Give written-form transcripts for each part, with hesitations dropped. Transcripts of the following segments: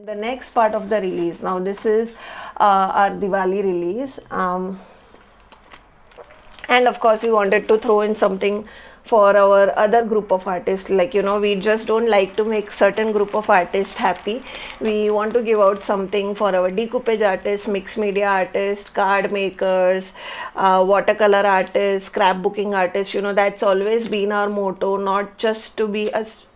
The next part of the release, now this is our Diwali release, and of course we wanted to throw in something for our other group of artists. Like, we just don't like to make certain group of artists happy. We want to give out something for our decoupage artists, mixed media artists, card makers, watercolor artists, scrapbooking artists. That's always been our motto, not just to be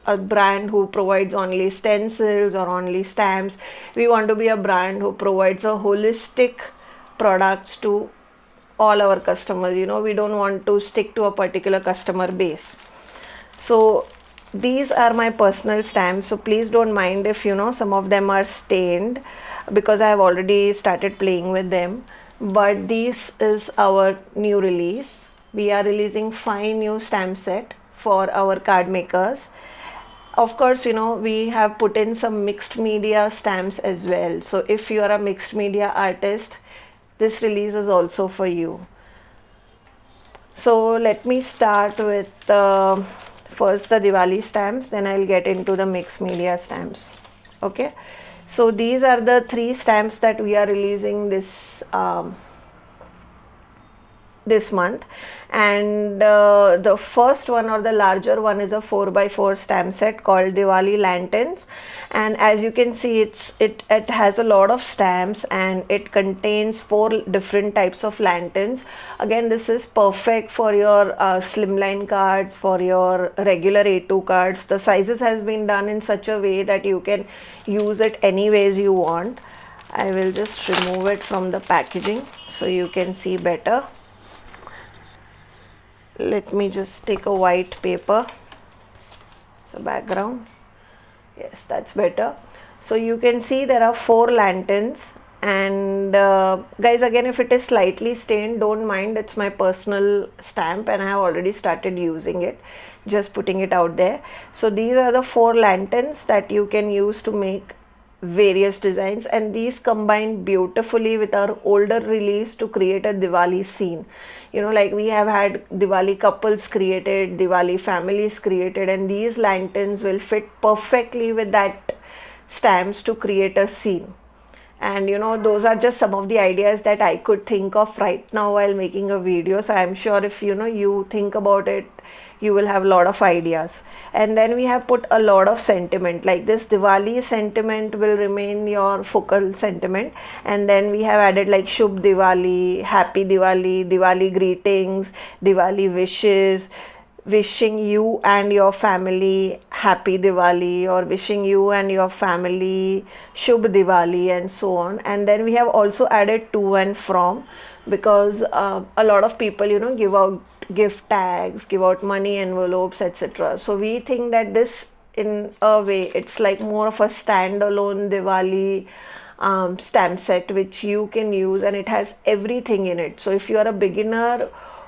a brand who provides only stencils or only stamps. We want to be a brand who provides a holistic products to all our customers. We don't want to stick to a particular customer base. So these are my personal stamps, so please don't mind if some of them are stained, because I have already started playing with them. But this is our new release. We are releasing 5 new stamp set for our card makers. Of course, we have put in some mixed media stamps as well. So if you are a mixed media artist, this release is also for you. So let me start with first the Diwali stamps, then I'll get into the mixed media stamps. Okay, so these are the 3 stamps that we are releasing this month. And the first one, or the larger one, is a 4x4 stamp set called Diwali Lanterns. And as you can see, it has a lot of stamps, and it contains 4 different types of lanterns. Again, this is perfect for your slimline cards, for your regular A2 cards. The sizes has been done in such a way that you can use it any ways you want. I will just remove it from the packaging so you can see better. Let me just take a white paper as a background. Yes, that's better. So you can see there are 4 lanterns. And guys, again, if it is slightly stained, don't mind. It's my personal stamp and I have already started using it. Just putting it out there. So these are the 4 lanterns that you can use to make various designs, and these combine beautifully with our older release to create a Diwali scene. Like we have had Diwali couples created, Diwali families created, and these lanterns will fit perfectly with that stamps to create a scene. And those are just some of the ideas that I could think of right now while making a video. So I'm sure if you think about it, you will have a lot of ideas. And then we have put a lot of sentiment, like this Diwali sentiment will remain your focal sentiment. And then we have added like Shubh Diwali, Happy Diwali, Diwali greetings, Diwali wishes, wishing you and your family Happy Diwali, or wishing you and your family Shubh Diwali, and so on. And then we have also added to and from, because a lot of people give out gift tags, give out money envelopes, etc. So we think that this, in a way, it's like more of a standalone Diwali stamp set which you can use, and it has everything in it. So if you are a beginner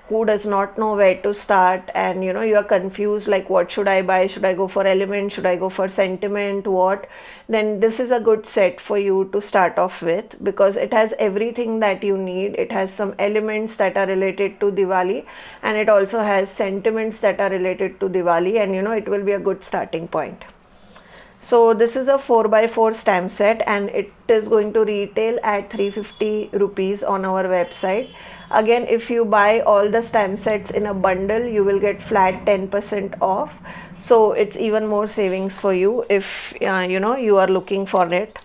who does not know where to start, and you are confused like what should I buy, should I go for element, should I go for sentiment, what, then this is a good set for you to start off with, because it has everything that you need. It has some elements that are related to Diwali, and it also has sentiments that are related to Diwali, and it will be a good starting point. So this is a 4x4 stamp set, and it is going to retail at 350 rupees on our website. Again, if you buy all the stamp sets in a bundle, you will get flat 10% off. So it's even more savings for you if you are looking for it.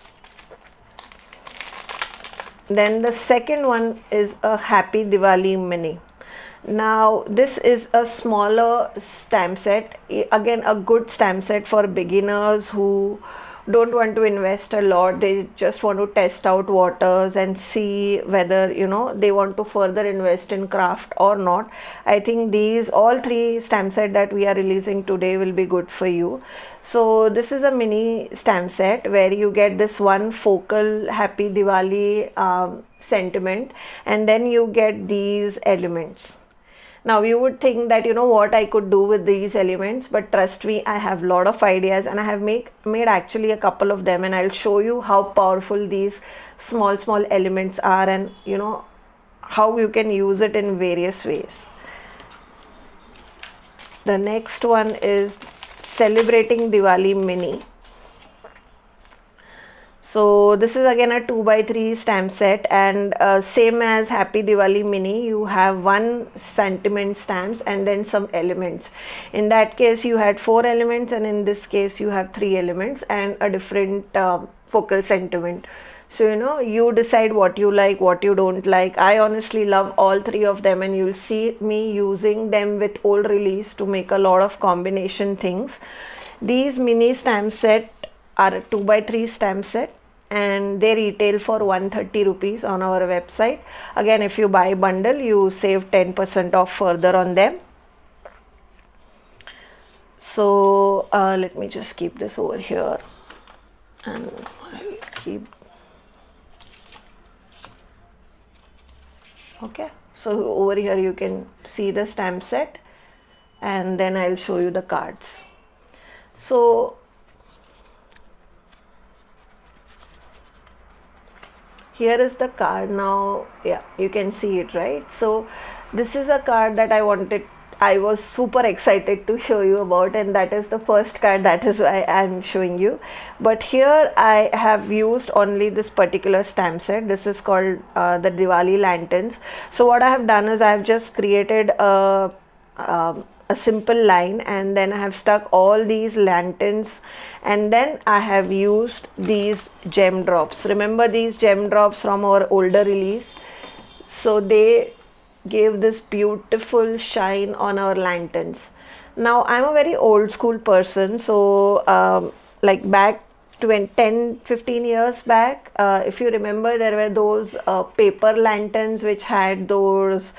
Then the second one is a Happy Diwali Mini. Now this is a smaller stamp set, again a good stamp set for beginners who don't want to invest a lot. They just want to test out waters and see whether they want to further invest in craft or not. I think these all 3 stamp set that we are releasing today will be good for you. So this is a mini stamp set where you get this one focal Happy Diwali sentiment, and then you get these elements. Now you would think that what I could do with these elements, but trust me, I have a lot of ideas, and I have made actually a couple of them, and I'll show you how powerful these small elements are, and how you can use it in various ways. The next one is Celebrating Diwali Mini. So this is again a 2 by 3 stamp set, and same as Happy Diwali Mini, you have one sentiment stamps and then some elements. In that case you had 4 elements, and in this case you have 3 elements and a different focal sentiment. So you decide what you like, what you don't like. I honestly love all 3 of them, and you'll see me using them with old release to make a lot of combination things. These mini stamp set are a 2 by 3 stamp set, and they retail for 130 rupees on our website. Again, if you buy bundle, you save 10% off further on them. So let me just keep this over here, and I'll keep. Okay, so over here you can see the stamp set, and then I'll show you the cards. So here is the card now. Yeah, you can see it, right? So this is a card that I was super excited to show you about, and that is the first card. That is why I'm showing you. But here I have used only this particular stamp set. This is called the Diwali lanterns. So what I have done is I have just created a simple line, and then I have stuck all these lanterns, and then I have used these gem drops. Remember these gem drops from our older release? So they gave this beautiful shine on our lanterns. Now I'm a very old school person, so like back 10-15 years back, if you remember, there were those paper lanterns which had those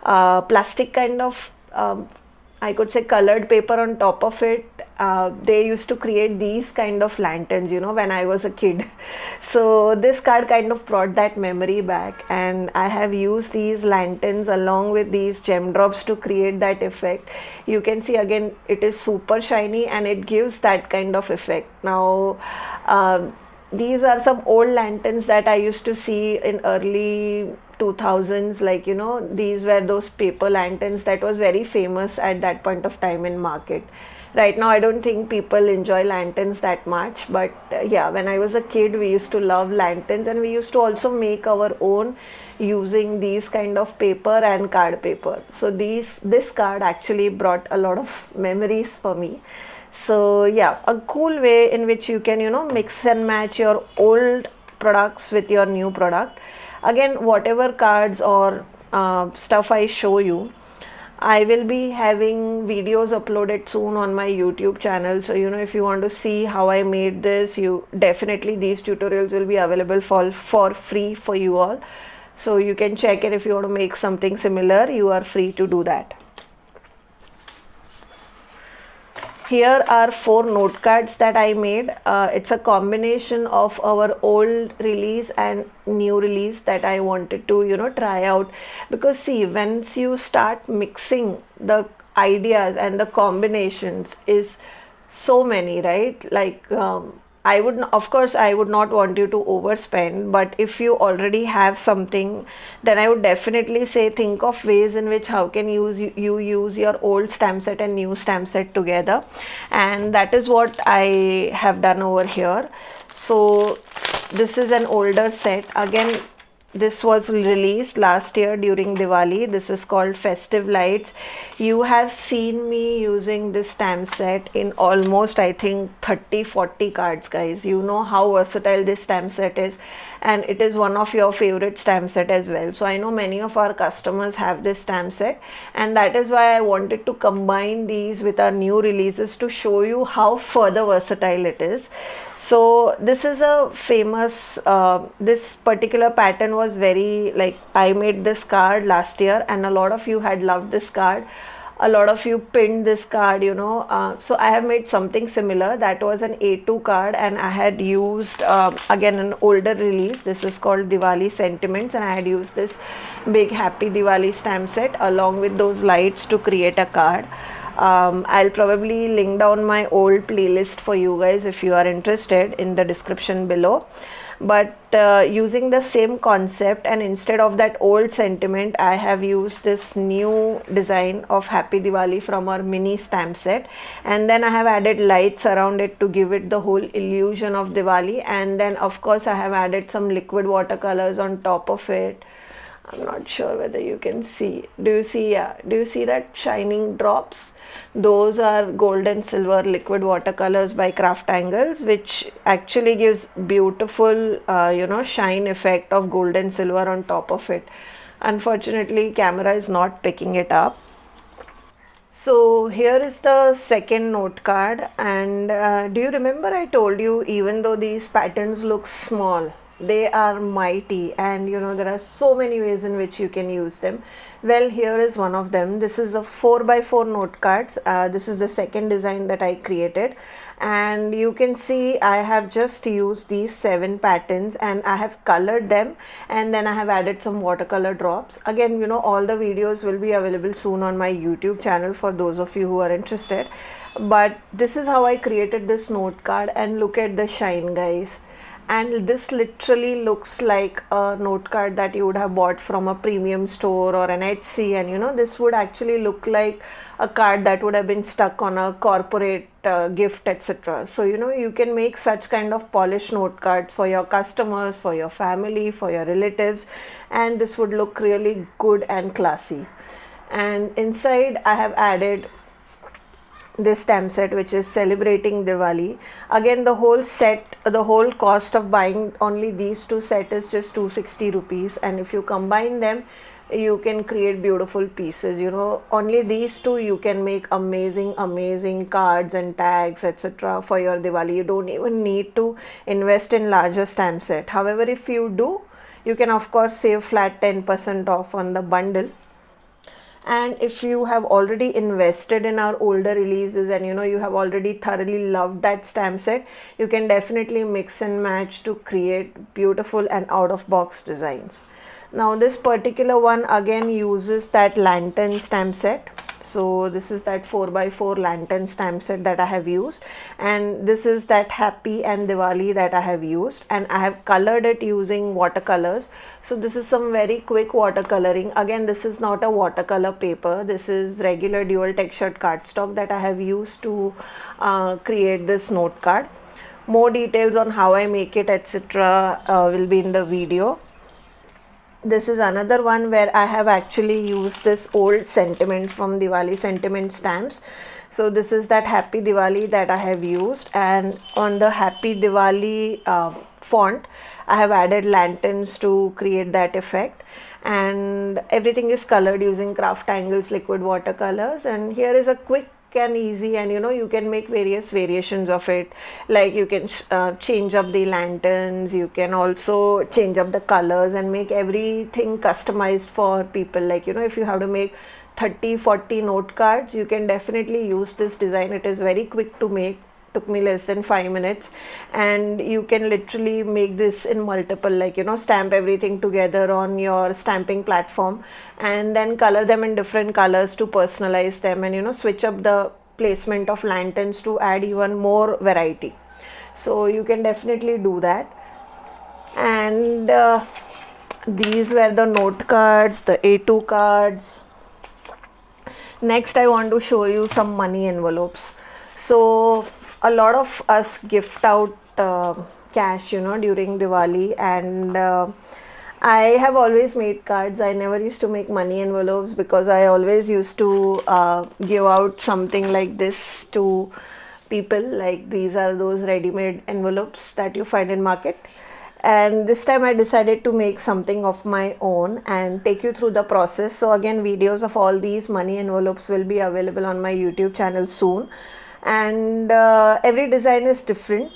plastic kind of I could say colored paper on top of it. They used to create these kind of lanterns, when I was a kid. So this card kind of brought that memory back, and I have used these lanterns along with these gem drops to create that effect. You can see again, it is super shiny and it gives that kind of effect. Now these are some old lanterns that I used to see in early 2000s, like these were those paper lanterns that was very famous at that point of time in market. Right now I don't think people enjoy lanterns that much, but yeah, when I was a kid we used to love lanterns, and we used to also make our own using these kind of paper and card paper. So this card actually brought a lot of memories for me. So yeah, a cool way in which you can mix and match your old products with your new product. Again, whatever cards or stuff I show you, I will be having videos uploaded soon on my YouTube channel. So if you want to see how I made this, you definitely, these tutorials will be available for free for you all. So you can check it. If you want to make something similar, you are free to do that. Here are 4 note cards that I made. It's a combination of our old release and new release that I wanted to try out, because see, once you start mixing the ideas and the combinations is so many, right? Like I would not want you to overspend, but if you already have something, then I would definitely say think of ways in which how can you use your old stamp set and new stamp set together, and that is what I have done over here. So this is an older set. Again, this was released last year during Diwali. This is called Festive Lights. You have seen me using this stamp set in almost, I think, 30-40 cards, guys. You know how versatile this stamp set is, and it is one of your favorite stamp set as well. So I know many of our customers have this stamp set, and that is why I wanted to combine these with our new releases to show you how further versatile it is. So this is a famous, this particular pattern was very, like, I made this card last year and a lot of you had loved this card. A lot of you pinned this card, so I have made something similar. That was an A2 card, and I had used again an older release. This is called Diwali Sentiments, and I had used this big Happy Diwali stamp set along with those lights to create a card. I'll probably link down my old playlist for you guys if you are interested in the description below. but using the same concept, and instead of that old sentiment, I have used this new design of Happy Diwali from our mini stamp set, and then I have added lights around it to give it the whole illusion of Diwali. And then of course I have added some liquid watercolors on top of it. I'm not sure whether you can see. Do you see? Yeah. Do you see that shining drops? Those are gold and silver liquid watercolors by Craftangles, which actually gives beautiful, shine effect of gold and silver on top of it. Unfortunately, camera is not picking it up. So here is the second note card, and do you remember I told you, even though these patterns look small, they are mighty, and there are so many ways in which you can use them. Well, here is one of them. This is a 4x4 note cards. This is the second design that I created, and you can see I have just used these 7 patterns and I have colored them, and then I have added some watercolor drops. Again, all the videos will be available soon on my YouTube channel for those of you who are interested. But this is how I created this note card, and look at the shine, guys. And this literally looks like a note card that you would have bought from a premium store or an Etsy, and this would actually look like a card that would have been stuck on a corporate gift, etc. So you can make such kind of polished note cards for your customers, for your family, for your relatives, and this would look really good and classy. And inside I have added this stamp set, which is celebrating Diwali. Again, the whole set, the whole cost of buying only these 2 sets is just 260 rupees, and if you combine them, you can create beautiful pieces. Only these 2 you can make amazing cards and tags, etc. for your Diwali. You don't even need to invest in larger stamp set. However, if you do, you can of course save flat 10% off on the bundle. And if you have already invested in our older releases, and you have already thoroughly loved that stamp set, you can definitely mix and match to create beautiful and out of box designs. Now this particular one again uses that lantern stamp set. So this is that 4x4 lantern stamp set that I have used, and this is that Happy and Diwali that I have used, and I have colored it using watercolors. So this is some very quick watercoloring. Again, this is not a watercolor paper, this is regular dual textured cardstock that I have used to create this note card. More details on how I make it, etc. will be in the video. This is another one where I have actually used this old sentiment from Diwali sentiment stamps. So this is that Happy Diwali that I have used, and on the Happy Diwali font I have added lanterns to create that effect, and everything is colored using Craftangles liquid watercolors. And here is a quick and easy, and you can make various variations of it, like you can change up the lanterns, you can also change up the colors and make everything customized for people. Like if you have to make 30-40 note cards, you can definitely use this design. It is very quick to make, took me less than 5 minutes, and you can literally make this in multiple, like stamp everything together on your stamping platform and then color them in different colors to personalize them, and switch up the placement of lanterns to add even more variety. So you can definitely do that. And these were the note cards, the A2 cards. Next I want to show you some money envelopes. So a lot of us gift out cash during Diwali, and I have always made cards. I never used to make money envelopes because I always used to give out something like this to people. Like these are those ready-made envelopes that you find in market, and this time I decided to make something of my own and take you through the process. So again, videos of all these money envelopes will be available on my YouTube channel soon, and every design is different.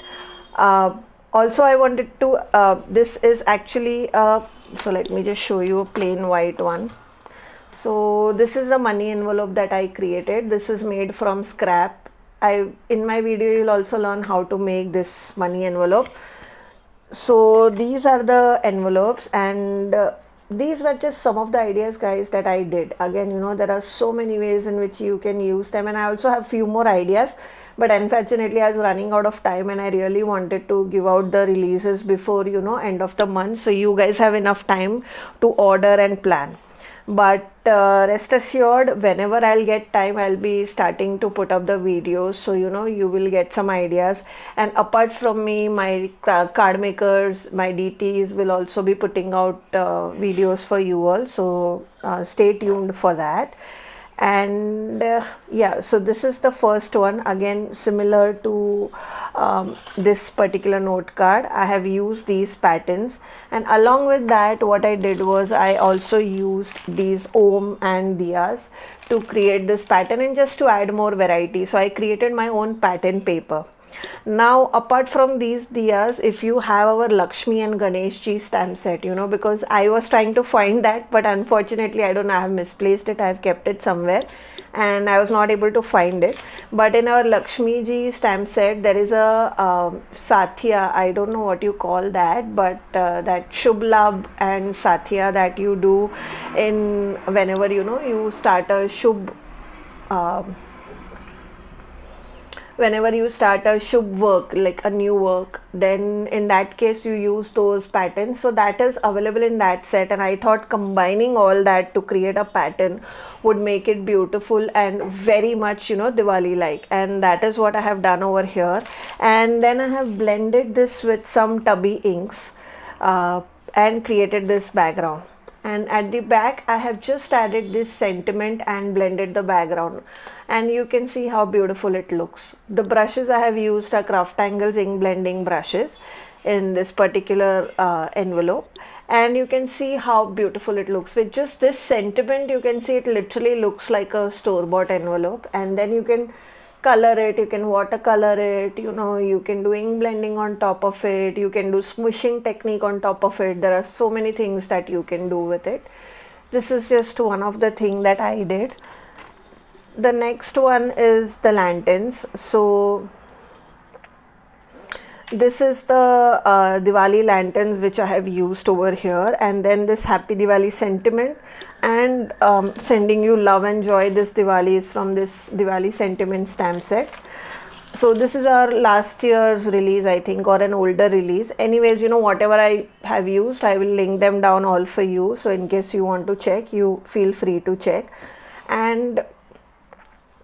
Also I wanted to this is actually so let me just show you a plain white one. So this is the money envelope that I created. This is made from scrap. In my video you'll also learn how to make this money envelope. So these are the envelopes, and these were just some of the ideas, guys, that I did. Again, there are so many ways in which you can use them, and I also have few more ideas, but unfortunately I was running out of time, and I really wanted to give out the releases before end of the month, so you guys have enough time to order and plan. But rest assured, whenever I'll get time, I'll be starting to put up the videos, so you will get some ideas. And apart from me, my card makers, my DTs will also be putting out videos for you all, so stay tuned for that. And yeah, so this is the first one, again similar to this particular note card. I have used these patterns, and along with that, what I did was I also used these Om and Diyas to create this pattern, and just to add more variety, so I created my own pattern paper. Now, apart from these diyas, if you have our Lakshmi and Ganesh ji stamp set, because I was trying to find that, but unfortunately I don't know, I have misplaced it, I have kept it somewhere and I was not able to find it. But in our Lakshmi ji stamp set, there is a Satya, I don't know what you call that, but that Shubh Labh and Satya that you do in whenever you start a Shubh whenever you start a Shubh work, like a new work, then in that case you use those patterns. So that is available in that set, and I thought combining all that to create a pattern would make it beautiful and very much Diwali like, and that is what I have done over here. And then I have blended this with some tubby inks and created this background. And at the back I have just added this sentiment and blended the background, and you can see how beautiful it looks. The brushes I have used are Craftangles ink blending brushes in this particular envelope, and you can see how beautiful it looks. With just this sentiment, you can see it literally looks like a store-bought envelope, and then you can color it, you can watercolor it, you can do ink blending on top of it, you can do smooshing technique on top of it. There are so many things that you can do with it. This is just one of the things that I did. The next one is the lanterns. So this is the Diwali lanterns which I have used over here, and then this Happy Diwali sentiment and sending you love and joy. This Diwali is from this Diwali sentiment stamp set. So this is our last year's release, I think, or an older release. Anyways, whatever I have used, I will link them down all for you, so in case you want to check, you feel free to check. And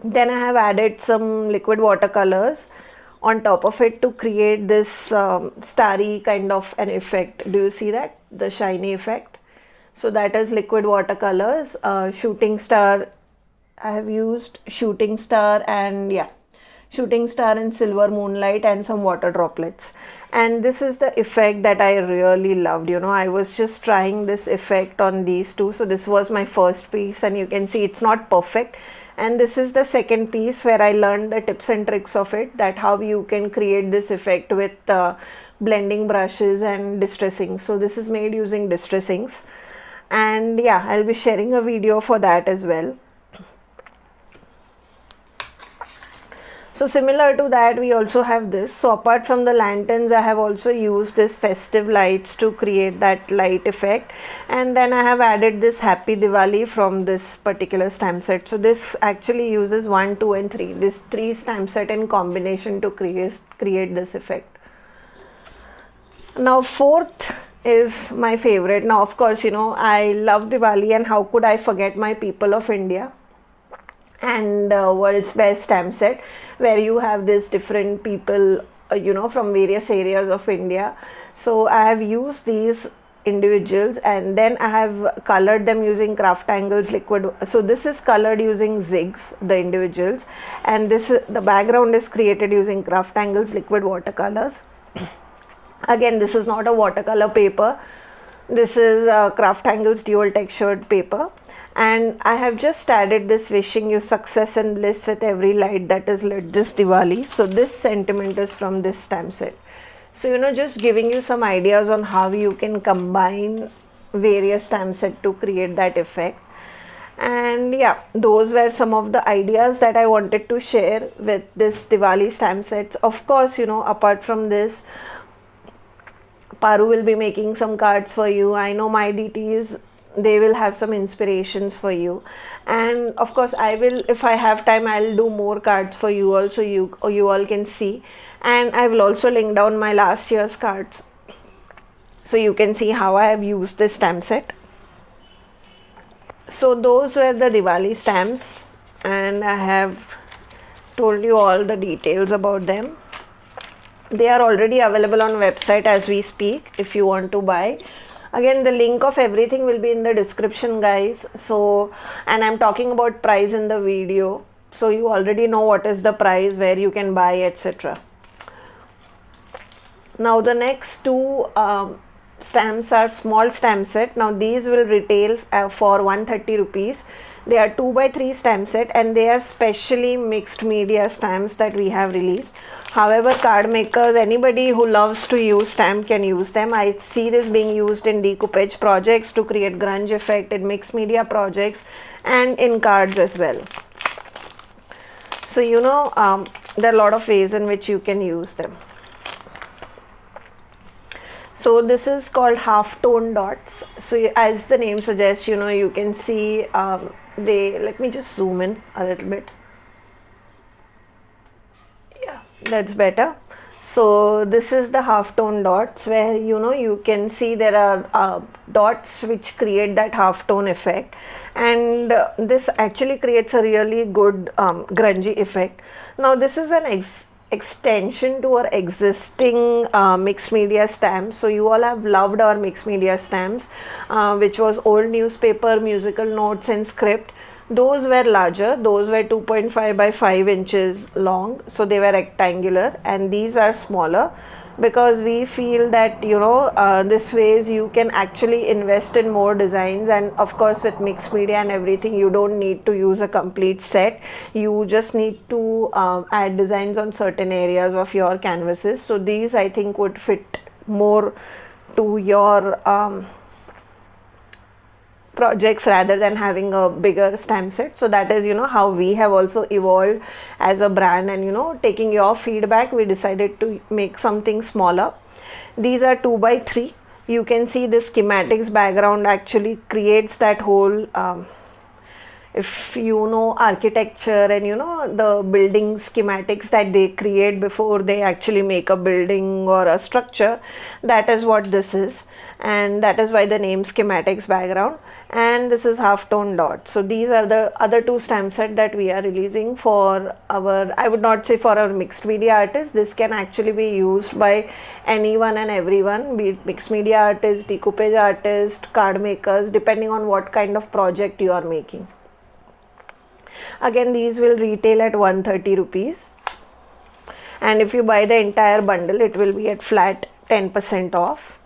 then I have added some liquid watercolors on top of it to create this starry kind of an effect. Do you see that, the shiny effect? So that is liquid watercolors, shooting star. I have used shooting star and shooting star and silver moonlight and some water droplets. And this is the effect that I really loved. I was just trying this effect on these two. So this was my first piece, and you can see it's not perfect. And this is the second piece where I learned the tips and tricks of it, that how you can create this effect with blending brushes and distressing. So this is made using distressings, and I'll be sharing a video for that as well. So similar to that, we also have this. So apart from the lanterns, I have also used this festive lights to create that light effect, and then I have added this Happy Diwali from this particular stamp set. So this actually uses 1, 2 and 3, this 3 stamp set in combination to create this effect. Now fourth is my favorite. Now of course, I love Diwali, and how could I forget my People of India and World's Best stamp set, where you have this different people from various areas of India. So I have used these individuals, and then I have colored them using Craftangles liquid. So this is colored using Zigs, the individuals, and the background is created using Craftangles liquid watercolors. Again, this is not a watercolor paper, this is Craftangles dual textured paper. And I have just added this wishing you success and bliss with every light that is lit this Diwali. So this sentiment is from this stamp set. So just giving you some ideas on how you can combine various stamp set to create that effect. And those were some of the ideas that I wanted to share with this Diwali stamp sets. Of course, apart from this, Paru will be making some cards for you. I know my DTs they will have some inspirations for you. And of course I will, if I have time, I'll do more cards for you also, you all can see. And I will also link down my last year's cards so you can see how I have used this stamp set. So those were the Diwali stamps, and I have told you all the details about them. They are already available on website as we speak if you want to buy. Again, the link of everything will be in the description, guys. So, and I'm talking about price in the video, so you already know what is the price, where you can buy, etc. Now the next two stamps are small stamp set. Now these will retail for 130 rupees. They are 2x3 stamp set, and they are specially mixed media stamps that we have released. However, card makers, anybody who loves to use stamp can use them. I see this being used in decoupage projects to create grunge effect, in mixed media projects, and in cards as well. So you know, there are a lot of ways in which you can use them. So this is called half tone dots. So as the name suggests, you know, you can see let me just zoom in a little bit. Yeah, that's better. So this is the half tone dots, where you know you can see there are dots which create that half tone effect, and this actually creates a really good grungy effect. Now this is an extension to our existing mixed media stamps. So you all have loved our mixed media stamps, which was old newspaper, musical notes, and script. Those were larger, those were 2.5 by 5 inches long, so they were rectangular, and these are smaller because we feel that, you know, this ways you can actually invest in more designs. And of course with mixed media and everything, you don't need to use a complete set, you just need to add designs on certain areas of your canvases. So these I think would fit more to your projects rather than having a bigger stamp set. So that is, you know, how we have also evolved as a brand, and you know, taking your feedback, we decided to make something smaller. These are 2x3. You can see the schematics background actually creates that whole if you know architecture and you know the building schematics that they create before they actually make a building or a structure, that is what this is, and that is why the name schematics background. And this is half tone dot. So these are the other two stamp set that we are releasing for our, I would not say for our mixed media artists, this can actually be used by anyone and everyone, be it mixed media artists, decoupage artists, card makers, depending on what kind of project you are making. Again, these will retail at 130 rupees, and if you buy the entire bundle, it will be at flat 10% off.